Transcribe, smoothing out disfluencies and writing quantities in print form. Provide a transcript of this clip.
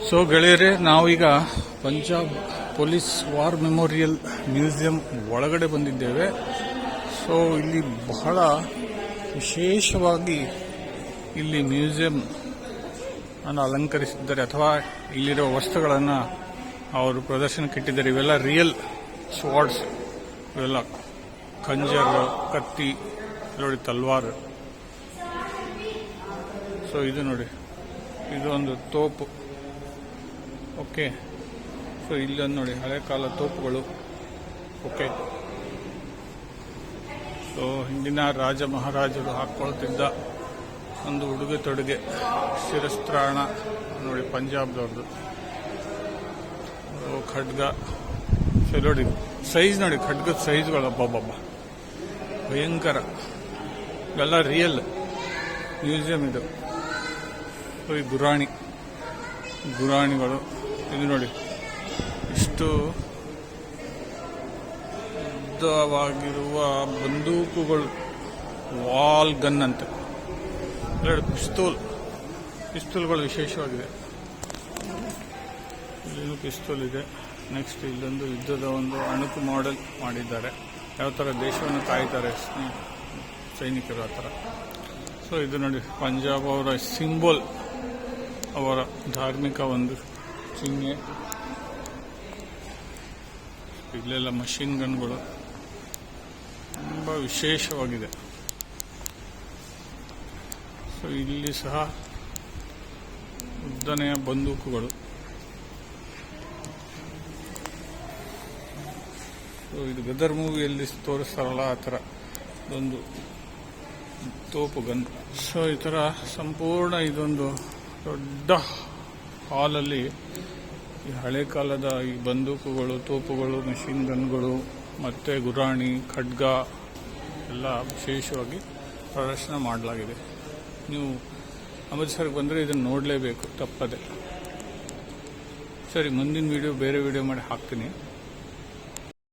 So ಗೆಳೆಯರೆ, ನಾವೀಗ Punjab police war memorial museum ಒಳಗಡೆ ಬಂದಿದ್ದೇವೆ. ಸೊ ಇಲ್ಲಿ ಬಹಳ ವಿಶೇಷವಾಗಿ ಇಲ್ಲಿ ಮ್ಯೂಸಿಯಂ ಅನ್ನು ಅಲಂಕರಿಸಿದ್ದಾರೆ, ಅಥವಾ ಇಲ್ಲಿರೋ ವಸ್ತುಗಳನ್ನು ಅವರು ಪ್ರದರ್ಶನಕ್ಕೆ ಇಟ್ಟಿದ್ದಾರೆ. ಇವೆಲ್ಲ ರಿಯಲ್ ಸ್ವಾರ್ಡ್ಸ್, ಇವೆಲ್ಲ ಖಂಜರ್, ಕತ್ತಿ, ನೋಡಿ ತಲ್ವಾರ್. ಸೊ ಇದು ನೋಡಿ, ಇದು ಒಂದು ತೋಪು. ಓಕೆ, ಸೊ ಇಲ್ಲೊಂದು ನೋಡಿ ಹಳೆ ಕಾಲ ತೋಪುಗಳು. ಓಕೆ, ಸೊ ಹಿಂದಿನ ರಾಜ ಮಹಾರಾಜರು ಹಾಕ್ಕೊಳ್ತಿದ್ದ ಒಂದು ಉಡುಗೆ ತೊಡುಗೆ, ಶಿರಸ್ತ್ರಾಣ ನೋಡಿ ಪಂಜಾಬ್ದವ್ರದ್ದು. ಖಡ್ಗ, ಸೊ ನೋಡಿ ಸೈಜ್ ನೋಡಿ, ಖಡ್ಗದ ಸೈಜ್ಗಳು ಅಬ್ಬಬ್ಬ ಭಯಂಕರ. ಇವೆಲ್ಲ ರಿಯಲ್ ಮ್ಯೂಸಿಯಂ ಇದು. ಸೊ ಈ ಗುರಾಣಿಗಳು ಇದು ನೋಡಿ, ಇಷ್ಟು ಉದ್ದವಾಗಿರುವ ಬಂದೂಕುಗಳು, ವಾಲ್ ಗನ್ ಅಂತ, ಎರಡು ಪಿಸ್ತೂಲ್ಗಳು ವಿಶೇಷವಾಗಿದೆ. ಇಲ್ಲೂ ಪಿಸ್ತೂಲ್ ಇದೆ. ನೆಕ್ಸ್ಟ್ ಇಲ್ಲೊಂದು ಯುದ್ಧದ ಒಂದು ಅಣುಕು ಮಾಡೆಲ್ ಮಾಡಿದ್ದಾರೆ, ಯಾವ ಥರ ದೇಶವನ್ನು ಕಾಯ್ತಾರೆ ಸೈನಿಕರು ಆ ಥರ. ಸೊ ಇದು ನೋಡಿ ಪಂಜಾಬ್ ಅವರ ಸಿಂಬಲ್, ಅವರ ಧಾರ್ಮಿಕ ಒಂದು ಚಿಹ್ನೆ. ಇಲ್ಲೆಲ್ಲ ಮಷಿನ್ ಗನ್ಗಳು ತುಂಬ ವಿಶೇಷವಾಗಿದೆ. ಸೊ ಇಲ್ಲಿ ಸಹ ಉದ್ದನೆಯ ಬಂದೂಕುಗಳು. ಸೊ ಇದು ಗದರ್ ಮೂವಿಯಲ್ಲಿ ತೋರಿಸ್ತಾರಲ್ಲ ಆ ಥರ ಒಂದು ತೋಪು ಗನ್. ಸೊ ಈ ಥರ ಸಂಪೂರ್ಣ ಇದೊಂದು ದೊಡ್ಡ ಹಾಲಲ್ಲಿ ಈ ಹಳೆ ಕಾಲದ ಈ ಬಂದೂಕುಗಳು, ತೋಪುಗಳು, ಮೆಷಿನ್ ಗನ್ಗಳು ಮತ್ತು ಗುರಾಣಿ, ಖಡ್ಗ ಎಲ್ಲ ವಿಶೇಷವಾಗಿ ಪ್ರದರ್ಶನ ಮಾಡಲಾಗಿದೆ. ನೀವು ಅಮೃತ್ಸರ್ಗೆ ಬಂದರೆ ಇದನ್ನು ನೋಡಲೇಬೇಕು, ತಪ್ಪದೆ. ಸರಿ, ಮುಂದಿನ ಬೇರೆ ವಿಡಿಯೋ ಮಾಡಿ ಹಾಕ್ತೀನಿ.